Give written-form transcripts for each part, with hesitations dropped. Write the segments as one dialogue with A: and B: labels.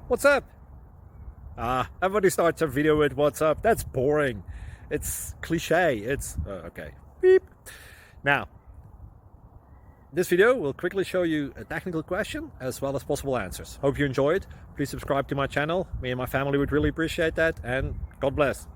A: What's up? Everybody starts a video with what's up. That's boring. It's cliche. It's okay. Beep. Now, this video will quickly show you a technical question as well as possible answers. Hope you enjoyed. Please subscribe to my channel. Me and my family would really appreciate that, and God bless.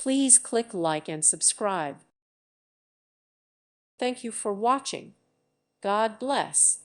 B: Please click like and subscribe. Thank you for watching. God bless.